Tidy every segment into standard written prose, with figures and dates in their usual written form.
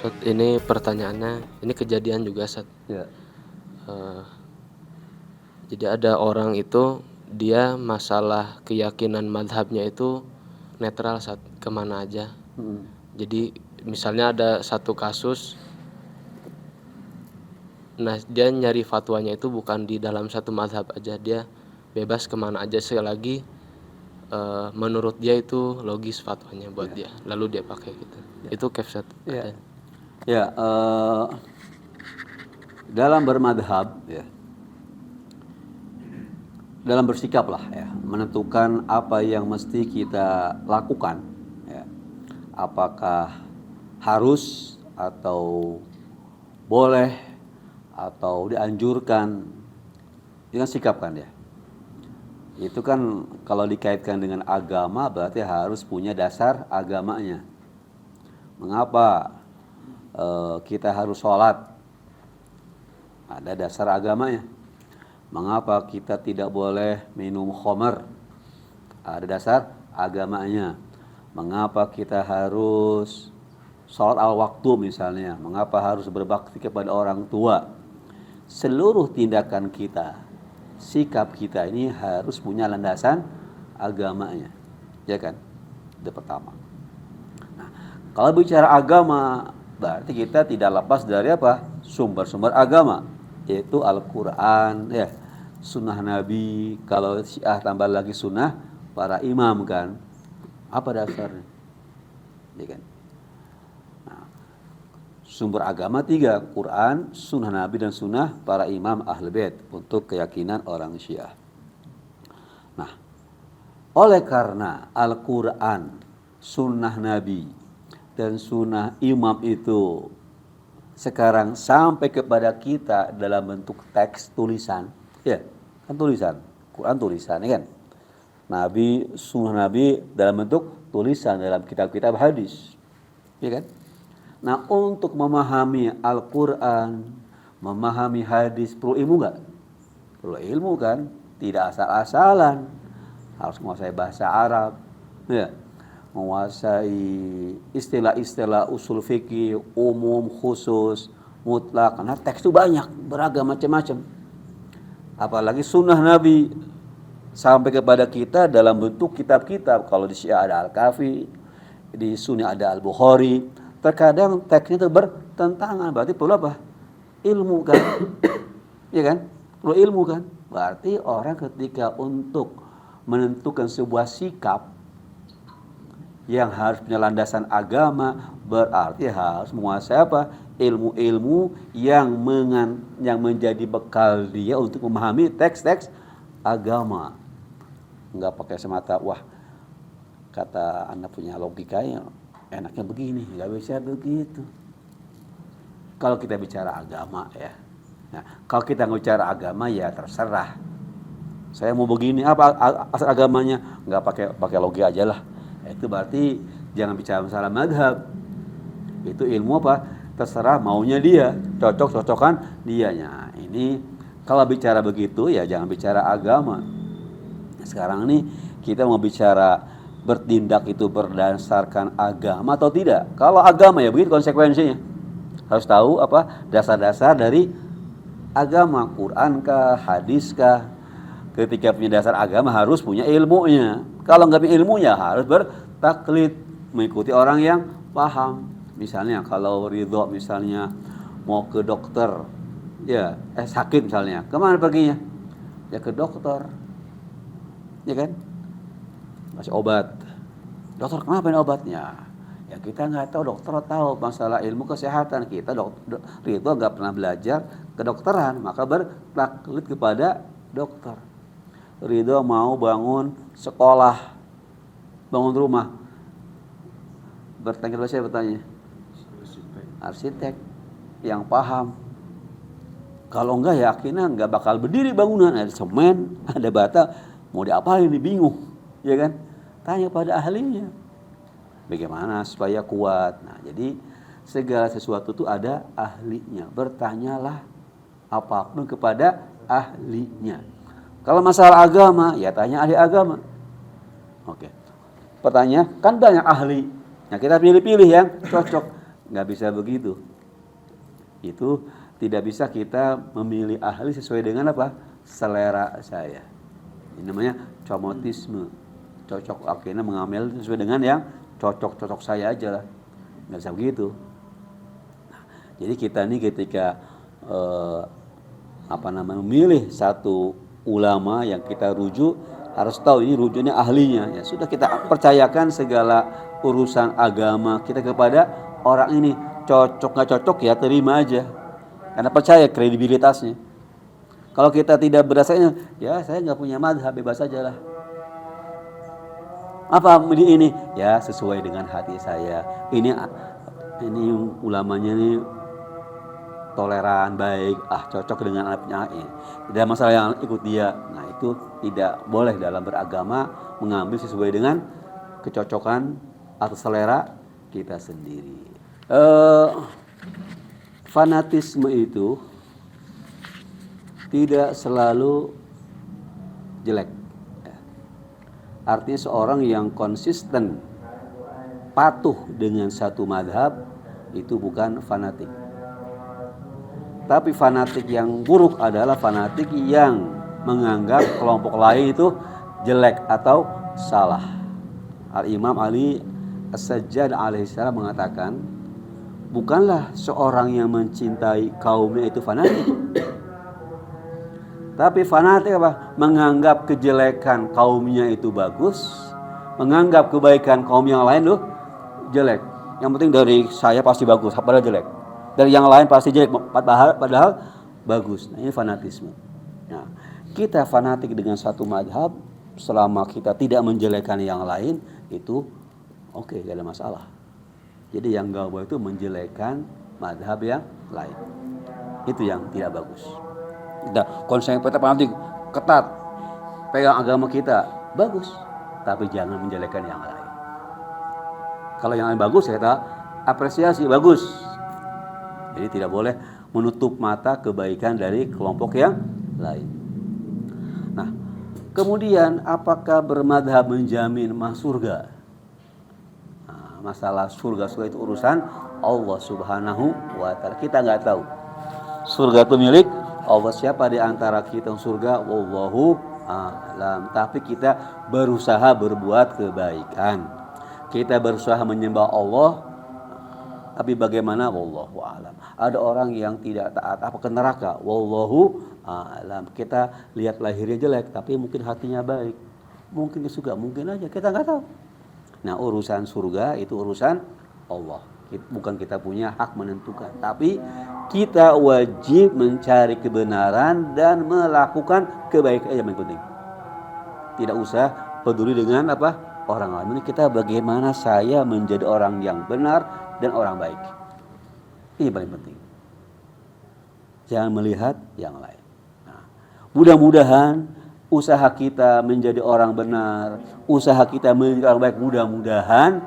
Ustaz, ini pertanyaannya, ini kejadian juga, Ustaz. Ya. Eh, jadi ada orang itu, dia masalah keyakinan madhabnya itu netral, Ustaz, kemana aja. Jadi misalnya ada satu kasus, nah dia nyari fatwanya itu bukan di dalam satu madhab aja, dia bebas kemana aja selagi menurut dia itu logis fatwanya buat dia, lalu dia pakai gitu. Itu Ustaz. Ya, dalam bermadhab, ya, dalam bersikap lah, ya, menentukan apa yang mesti kita lakukan, ya. Apakah harus atau boleh atau dianjurkan, dengan sikap kan, ya. Itu kan kalau dikaitkan dengan agama berarti harus punya dasar agamanya. Mengapa kita harus sholat? Ada dasar agamanya. Mengapa kita tidak boleh minum khamar? Ada dasar agamanya. Mengapa kita harus sholat al waktu misalnya? Mengapa harus berbakti kepada orang tua? Seluruh tindakan kita, sikap kita ini harus punya landasan agamanya, ya kan? Itu pertama. Nah, kalau bicara agama, berarti kita tidak lepas dari apa? Sumber-sumber agama, yaitu Al-Quran, ya, sunnah Nabi. Kalau Syiah tambah lagi sunnah para imam kan? Apa dasarnya? Ya kan? Sumber agama 3, Quran, sunnah Nabi, dan sunnah para imam Ahlul Bait untuk keyakinan orang Syiah. Nah, oleh karena Al-Quran, sunnah Nabi, dan sunnah imam itu sekarang sampai kepada kita dalam bentuk teks tulisan, ya kan, tulisan, Quran tulisan, ya kan? Nabi, sunnah Nabi dalam bentuk tulisan dalam kitab-kitab hadis, ya kan? Nah, untuk memahami Al-Quran, memahami hadis, perlu ilmu nggak? Perlu ilmu kan? Tidak asal-asalan. Harus menguasai bahasa Arab, ya, menguasai istilah-istilah usul fikih, umum, khusus, mutlak. Karena teks itu banyak, beragam, macam-macam. Apalagi sunnah Nabi sampai kepada kita dalam bentuk kitab-kitab. Kalau di Syiah ada Al-Kafi, di Sunni ada Al-Bukhari. Terkadang teksnya itu bertentangan, berarti perlu apa? Ilmu kan? Ya kan? Perlu ilmu kan? Berarti orang ketika untuk menentukan sebuah sikap yang harus punya landasan agama, berarti harus menguasai apa? Ilmu-ilmu yang menjadi bekal dia untuk memahami teks-teks agama. Enggak pakai semata, wah, kata Anda punya logikanya enaknya begini, nggak bisa begitu. Kalau kita bicara agama, ya. Nah, kalau kita bicara agama, ya terserah. Saya mau begini, apa asal agamanya? Nggak pakai logika aja lah. Itu berarti jangan bicara masalah madhab. Itu ilmu apa? Terserah maunya dia, cocok-cocokan dianya. Ini kalau bicara begitu, ya jangan bicara agama. Sekarang ini kita mau bicara bertindak itu berdasarkan agama atau tidak. Kalau agama, ya begitu konsekuensinya. Harus tahu apa dasar-dasar dari agama, Quran kah, hadis kah. Ketika punya dasar agama harus punya ilmunya. Kalau nggak punya ilmunya harus bertaklid, mengikuti orang yang paham. Misalnya kalau ridho misalnya mau ke dokter, ya sakit misalnya, kemana perginya? Ya ke dokter, ya kan? Kasih obat. Dokter, kenapa ini obatnya? Ya kita nggak tahu, dokter tahu masalah ilmu kesehatan. Kita itu nggak pernah belajar kedokteran, maka bertaklid kepada dokter. Ridho mau bangun sekolah, bangun rumah, bertanya saya bertanya, arsitek yang paham. Kalau enggak, ya akhirnya nggak bakal berdiri bangunan. Ada semen, ada bata, mau diapain ini, bingung, ya kan? Tanya pada ahlinya, bagaimana supaya kuat. Nah, jadi segala sesuatu itu ada ahlinya. Bertanyalah apapun kepada ahlinya. Kalau masalah agama, ya tanya ahli agama. Oke. Pertanyaan, kan banyak ahli. Nah, kita pilih-pilih yang cocok. nggak bisa begitu. Itu tidak bisa kita memilih ahli sesuai dengan apa? Selera saya. Ini namanya comotisme. Cocok, akhirnya mengambil sesuai dengan yang cocok saya aja lah. Nggak bisa begitu. Nah, jadi kita ini ketika memilih satu ulama yang kita rujuk, harus tahu ini rujuknya ahlinya. Ya sudah, kita percayakan segala urusan agama kita kepada orang ini. Cocok nggak cocok ya terima aja, karena percaya kredibilitasnya. Kalau kita tidak berdasarnya, ya saya nggak punya madhab, bebas aja lah. Apa ini? Ya sesuai dengan hati saya. Ini ulamanya ini toleran, baik, cocok dengan anaknya. Tidak masalah yang ikut dia. Nah itu tidak boleh dalam beragama mengambil sesuai dengan kecocokan atau selera kita sendiri. Fanatisme itu tidak selalu jelek. Artinya seorang yang konsisten patuh dengan satu madhab itu bukan fanatik. Tapi fanatik yang buruk adalah fanatik yang menganggap kelompok lain itu jelek atau salah. Al-Imam Ali As-Sajjad alaihissalam mengatakan, bukanlah seorang yang mencintai kaumnya itu fanatik. Tapi fanatik apa? Menganggap kejelekan kaumnya itu bagus, menganggap kebaikan kaum yang lain loh jelek. Yang penting dari saya pasti bagus, padahal jelek. Dari yang lain pasti jelek, padahal bagus. Nah, ini fanatisme. Nah, kita fanatik dengan satu madhab, selama kita tidak menjelekkan yang lain, itu oke, gak ada masalah. Jadi yang gak boleh itu menjelekkan madhab yang lain. Itu yang tidak bagus. Kita konsep kita fanatik, ketat, pegang agama kita, bagus. Tapi jangan menjelekkan yang lain. Kalau yang lain bagus, kita apresiasi, bagus. Jadi tidak boleh menutup mata kebaikan dari kelompok yang lain. Nah, kemudian apakah bermadhab menjamin masuk surga? Nah, masalah surga itu urusan Allah Subhanahu wa Ta'ala. Kita nggak tahu. Surga itu milik Allah. Siapa di antara kita yang surga? Wallahu a'lam. Tapi kita berusaha berbuat kebaikan. Kita berusaha menyembah Allah. Tapi bagaimana? Wallahu a'lam. Ada orang yang tidak taat ke neraka. Wallahu a'lam. Kita lihat lahirnya jelek, tapi mungkin hatinya baik. Mungkin ke surga, mungkin aja. Kita nggak tahu. Nah, urusan surga itu urusan Allah. Bukan kita punya hak menentukan. Tapi kita wajib mencari kebenaran dan melakukan kebaikan yang penting. Tidak usah peduli dengan orang lain. Ini kita bagaimana saya menjadi orang yang benar dan orang baik. Ini paling penting. Jangan melihat yang lain. Nah, mudah-mudahan usaha kita menjadi orang benar, usaha kita menjadi orang baik, mudah-mudahan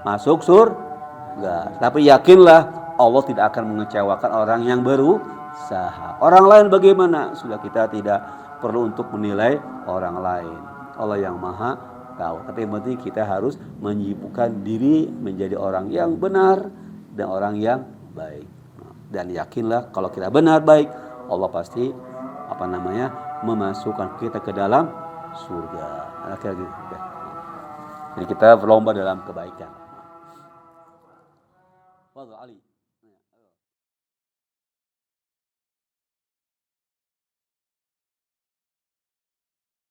masuk surga. Tapi yakinlah Allah tidak akan mengecewakan orang yang berusaha. Orang lain bagaimana? Sudah, kita tidak perlu untuk menilai orang lain. Allah yang maha tahu. Tapi yang penting kita harus menyibukkan diri menjadi orang yang benar dan orang yang baik. Dan yakinlah kalau kita benar baik, Allah pasti memasukkan kita ke dalam surga. Jadi kita berlomba dalam kebaikan. Fadhil Ali.